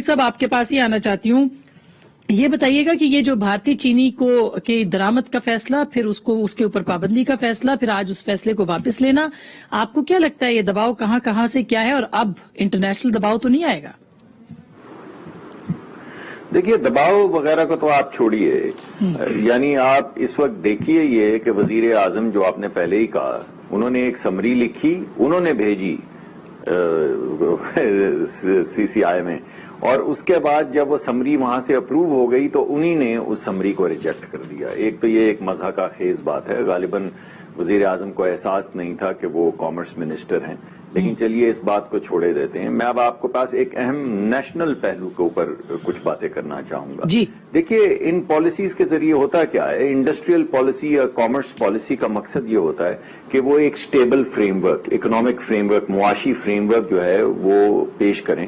صاحب آپ کے پاس ہی آنا چاہتی ہوں. یہ بتائیے گا کہ یہ جو بھارتی چینی کو کے درآمد کا فیصلہ، پھر اس کے اوپر پابندی کا فیصلہ، پھر آج اس فیصلے کو واپس لینا، آپ کو کیا لگتا ہے یہ دباؤ کہاں سے کیا ہے، اور اب انٹرنیشنل دباؤ تو نہیں آئے گا؟ دیکھیے دباؤ وغیرہ کو تو آپ چھوڑیے، یعنی آپ اس وقت دیکھیے یہ کہ وزیر اعظم جو آپ نے پہلے ہی کہا، انہوں نے ایک سمری لکھی، انہوں نے بھیجی سی سی آئی میں، اور اس کے بعد جب وہ سمری وہاں سے اپروو ہو گئی تو انہی نے اس سمری کو ریجیکٹ کر دیا. ایک تو یہ ایک مضحکہ خیز بات ہے، غالباً وزیر اعظم کو احساس نہیں تھا کہ وہ کامرس منسٹر ہیں، لیکن چلیے اس بات کو چھوڑے دیتے ہیں. میں اب آپ کے پاس ایک اہم نیشنل پہلو کے اوپر کچھ باتیں کرنا چاہوں گا. جی دیکھیے ان پالیسیز کے ذریعے ہوتا کیا ہے، انڈسٹریل پالیسی یا کامرس پالیسی کا مقصد یہ ہوتا ہے کہ وہ ایک stable frame work, economic frame work, معاشی فریم ورک جو ہے وہ پیش کریں،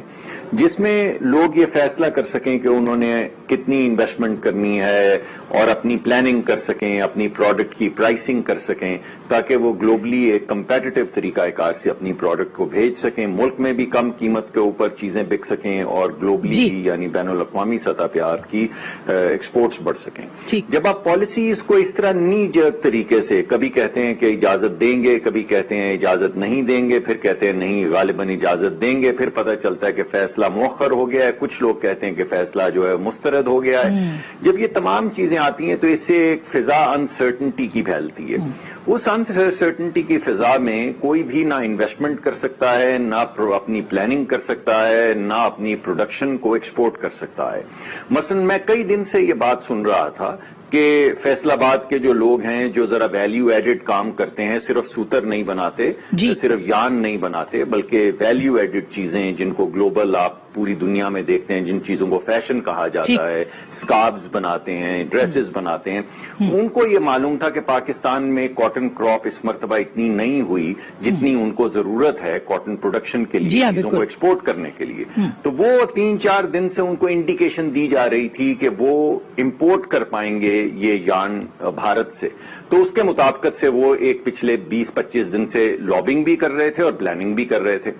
جس میں لوگ یہ فیصلہ کر سکیں کہ انہوں نے کتنی انویسٹمنٹ کرنی ہے اور اپنی پلاننگ کر سکیں، اپنی پروڈکٹ کی پرائسنگ کر سکیں، تاکہ وہ گلوبلی ایک کمپیٹیٹو طریقہ کار سے اپنی پروڈکٹ کو بھیج سکیں، ملک میں بھی کم قیمت کے اوپر چیزیں بک سکیں اور گلوبلی بھی یعنی بین الاقوامی سطح پہ آپ کی ایکسپورٹس بڑھ سکیں. جب آپ پالیسیز کو اس طرح نی جرک طریقے سے کبھی کہتے ہیں کہ اجازت دیں گے، کبھی کہتے ہیں اجازت نہیں دیں گے، پھر کہتے ہیں نہیں غالباً اجازت دیں گے، پھر پتہ چلتا ہے کہ فیصلہ مؤخر ہو گیا ہے، کچھ لوگ کہتے ہیں کہ فیصلہ جو ہے مسترد ہو گیا ہے. جب یہ تمام چیزیں آتی ہیں تو اس سے ایک فضا انسرٹنٹی کی پھیلتی ہے. اس انسرٹنٹی کی فضا میں کوئی بھی نہ انویسٹمنٹ کر سکتا ہے، نہ اپنی پلاننگ کر سکتا ہے، نہ اپنی پروڈکشن کو ایکسپورٹ کر سکتا ہے. مثلا میں کئی دن سے یہ بات سن رہا تھا کہ فیصل آباد کے جو لوگ ہیں جو ذرا ویلیو ایڈڈ کام کرتے ہیں، صرف سوتر نہیں بناتے، صرف یان نہیں بناتے، بلکہ ویلیو ایڈڈ چیزیں جن کو گلوبل آپ پوری دنیا میں دیکھتے ہیں، جن چیزوں کو فیشن کہا جاتا ہے، سکارفز بناتے ہیں، ڈریسز بناتے ہیں، ان کو یہ معلوم تھا کہ پاکستان میں کاٹن کراپ اس مرتبہ اتنی نہیں ہوئی جتنی ان کو ضرورت ہے کاٹن پروڈکشن کے لیے، چیزوں کو ایکسپورٹ کرنے کے لیے. تو وہ 3-4 دن سے ان کو انڈیکیشن دی جا رہی تھی کہ وہ امپورٹ کر پائیں گے یہ یارن بھارت سے. تو اس کے مطابقت سے وہ ایک پچھلے 20-25 دن سے لابنگ بھی کر رہے تھے اور پلاننگ بھی کر رہے تھے.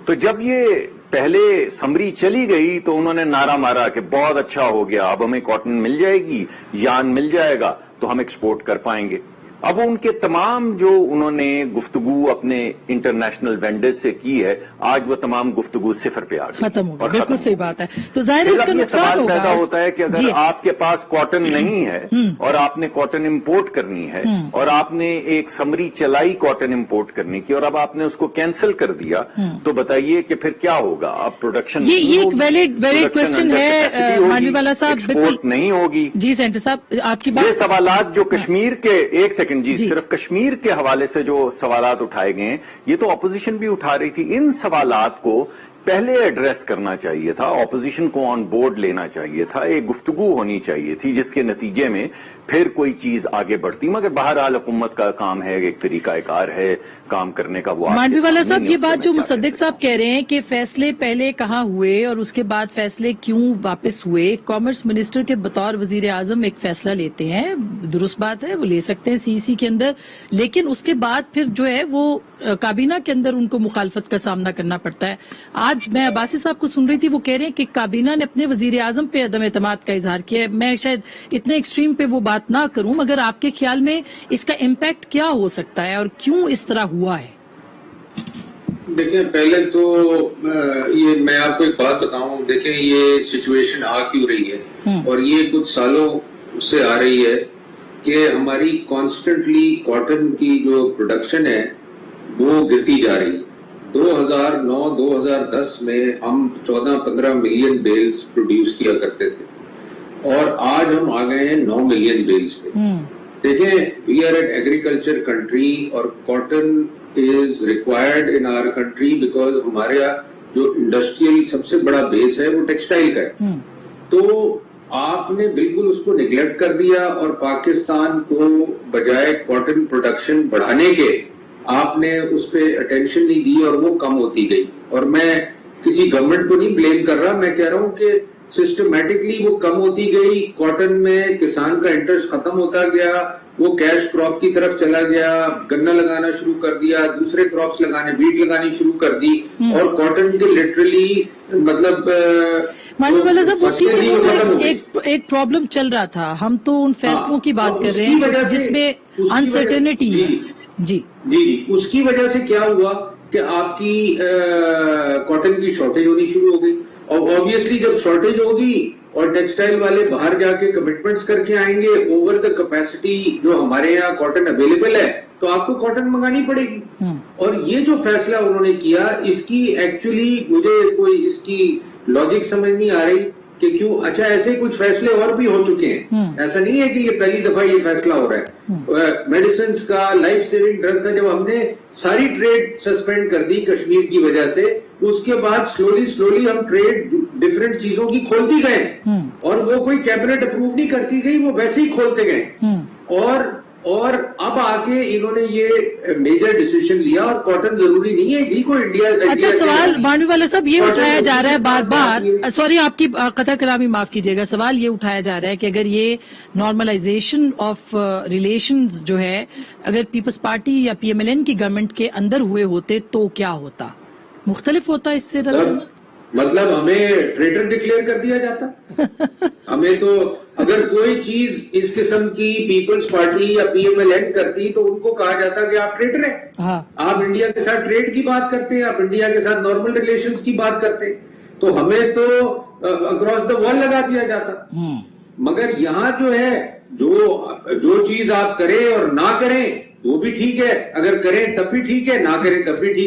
تو جب یہ پہلے سمری چلی گئی تو انہوں نے نعرہ مارا کہ بہت اچھا ہو گیا، اب ہمیں کاٹن مل جائے گی، یارن مل جائے گا تو ہم ایکسپورٹ کر پائیں گے. اب ان کے تمام جو انہوں نے گفتگو اپنے انٹرنیشنل وینڈرز سے کی ہے، آج وہ تمام گفتگو صفر پہ آ گئی، ختم ہو گئی. بالکل صحیح بات ہے. تو ظاہر ہے اس کا نقصان ہوگا. پیدا ہوتا ہے کہ اگر آپ کے پاس کاٹن نہیں ہے اور آپ نے کاٹن امپورٹ کرنی ہے اور آپ نے ایک سمری چلائی کاٹن امپورٹ کرنے کی اور اب آپ نے اس کو کینسل کر دیا، تو بتائیے کہ پھر کیا ہوگا؟ اب پروڈکشن یہ ایک ویلڈ کوشچن ہے مانوی والا صاحب. ایکسپورٹ نہیں ہوگی. جی سینٹر صاحب آپ کی بات. یہ سوالات جو کشمیر کے ایک سیکنڈ جی صرف کشمیر کے حوالے سے جو سوالات اٹھائے گئے ہیں، یہ تو اپوزیشن بھی اٹھا رہی تھی. ان سوالات کو پہلے ایڈریس کرنا چاہیے تھا، اپوزیشن کو آن بورڈ لینا چاہیے تھا، ایک گفتگو ہونی چاہیے تھی جس کے نتیجے میں پھر کوئی چیز آگے بڑھتی. مگر بہرحال حکومت کا کام ہے، ایک طریقہ کار ہے کام کرنے کا. وہ مانوی والا صاحب یہ بات جو مصدق صاحب کہہ رہے ہیں کہ فیصلے پہلے کہاں ہوئے اور اس کے بعد فیصلے کیوں واپس ہوئے، کامرس منسٹر کے بطور وزیر اعظم ایک فیصلہ لیتے ہیں، درست بات ہے، وہ لے سکتے ہیں سی کے اندر، لیکن اس کے بعد پھر جو ہے وہ کابینہ کے اندر ان کو مخالفت کا سامنا کرنا پڑتا ہے. آج میں عباسی صاحب کو سن رہی تھی، وہ کہہ رہے ہیں کہ کابینہ نے اپنے وزیر اعظم پہ عدم اعتماد کا اظہار کیا ہے. میں شاید اتنے ایکسٹریم پہ وہ بات نہ کروں، مگر آپ کے خیال میں اس کا امپیکٹ کیا ہو سکتا ہے اور کیوں اس طرح ہوا ہے؟ دیکھیں پہلے تو یہ میں آپ کو ایک بات بتاؤں، دیکھیں یہ سچویشن آ کیوں رہی ہے اور یہ کچھ سالوں سے آ رہی ہے کہ ہماری کانسٹنٹلی کاٹن کی جو پروڈکشن ہے وہ گرتی جا رہی ہے. 2009-2010 میں ہم 14-15 ملین بیلز پروڈیوس کیا کرتے تھے اور آج ہم آ گئے ہیں 9 ملین بیلز پہ. دیکھیں we are an agriculture country اور cotton is required in our country because ہمارے جو انڈسٹریل سب سے بڑا بیس ہے وہ ٹیکسٹائل کا ہے. تو آپ نے بالکل اس کو نیگلیکٹ کر دیا اور پاکستان کو بجائے کاٹن پروڈکشن بڑھانے کے آپ نے اس پہ اٹینشن نہیں دی اور وہ کم ہوتی گئی. اور میں کسی گورنمنٹ کو نہیں بلیم کر رہا، میں کہہ رہا ہوں کہ سسٹمیٹکلی وہ کم ہوتی گئی، کاٹن میں کسان کا انٹرسٹ ختم ہوتا گیا وہ کیش کراپ کی طرف چلا گیا, گنا لگانا شروع کر دیا, دوسرے کراپس لگانے, ویٹ لگانی شروع کر دی, اور کاٹن کے لٹرلی مطلب مانوی والا صاحب ایک پرابلم چل رہا تھا, ہم تو ان فیصلوں کی بات کر رہے ہیں جس میں انسرٹینٹی ہے. جی جی اس کی وجہ سے کیا ہوا کہ آپ کی کاٹن کی شارٹیج ہونی شروع ہو گئی, اور آبویسلی جب شارٹیج ہوگی اور ٹیکسٹائل والے باہر جا کے کمٹمنٹس کر کے آئیں گے اوور دا کیپیسٹی جو ہمارے یہاں کاٹن اویلیبل ہے, تو آپ کو کاٹن منگانی پڑے گی. اور یہ جو فیصلہ انہوں نے کیا, اس کی ایکچولی مجھے کوئی اس کی لاجک سمجھ نہیں آ رہی کہ کیوں. اچھا ایسے کچھ فیصلے اور بھی ہو چکے ہیں, ایسا نہیں ہے کہ یہ پہلی دفعہ یہ فیصلہ ہو رہا ہے. میڈیسنز کا, لائف سیونگ ڈرگ کا, جب ہم نے ساری ٹریڈ سسپینڈ کر دی کشمیر کی وجہ سے, اس کے بعد سلولی ہم ٹریڈ ڈفرینٹ چیزوں کی کھولتی گئے, اور وہ کوئی کیبنٹ اپروو نہیں کرتی گئی, وہ ویسے ہی کھولتے گئے. اور اب آ کے انہوں نے یہ میجر ڈیسیژن لیا, اور کاٹن ضروری نہیں ہے جی کوئی انڈیا. اچھا سوال مانوی والا صاحب یہ اٹھایا جا رہا ہے بار بار, سوری آپ کی قطع کلامی معاف کیجیے گا, سوال یہ اٹھایا جا رہا ہے کہ اگر یہ نارملائزیشن آف ریلیشنز جو ہے اگر پیپلز پارٹی یا پی ایم ایل این کی گورنمنٹ کے اندر ہوئے ہوتے تو کیا ہوتا, مختلف ہوتا اس سے؟ مطلب ہمیں ٹریڈر ڈکلیئر کر دیا جاتا. ہمیں تو اگر کوئی چیز اس قسم کی پیپلز پارٹی یا پی ایم ایل این کرتی تو ان کو کہا جاتا کہ آپ ٹریڈر ہیں, آپ انڈیا کے ساتھ ٹریڈ کی بات کرتے ہیں, آپ انڈیا کے ساتھ نارمل ریلیشنز کی بات کرتے ہیں, تو ہمیں تو اکراس دا وال لگا دیا جاتا. مگر یہاں جو ہے جو چیز آپ کریں اور نہ کریں وہ بھی ٹھیک ہے, اگر کریں تب بھی ٹھیک ہے, نہ کریں تب بھی ٹھیک ہے.